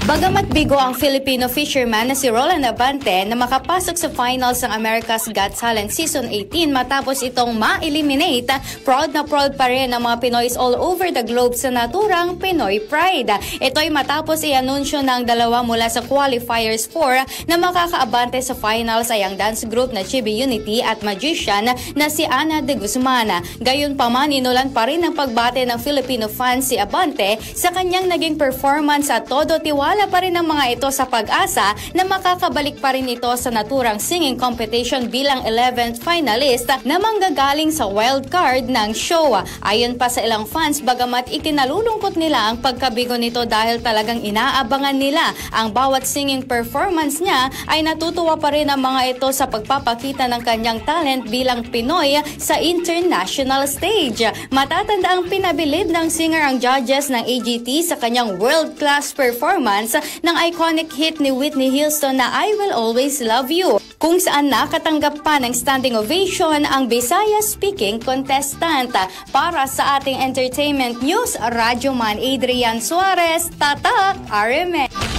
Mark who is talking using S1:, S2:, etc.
S1: Bagamat bigo ang Filipino fisherman na si Roland Abante na makapasok sa finals ng America's Got Talent Season 18 matapos itong ma-eliminate, proud na proud pa rin ang mga Pinoys all over the globe sa naturang Pinoy Pride. Ito'y matapos i-anunsyo ng dalawa mula sa qualifiers 4 na makakaabante sa finals ay ang dance group na Chibi Unity at magician na si Ana de Guzman. Gayunpaman, inulan pa rin ang pagbate ng Filipino fans si Abante sa kanyang naging performance at todo tiwala pa rin ang mga ito sa pag-asa na makakabalik pa rin ito sa naturang singing competition bilang 11th finalist na manggagaling sa wild card ng show. Ayon pa sa ilang fans, bagamat ikinalulungkot nila ang pagkabigo nito dahil talagang inaabangan nila ang bawat singing performance niya, ay natutuwa pa rin ang mga ito sa pagpapakita ng kanyang talent bilang Pinoy sa international stage. Matatanda ang pinabilib ng singer ang judges ng AGT sa kanyang world-class performance ng iconic hit ni Whitney Houston na I Will Always Love You, kung saan nakatanggap pa ng standing ovation ang Bisaya-speaking contestant. Para sa ating entertainment news, Radyoman Adrian Suarez, Tatak, RMN.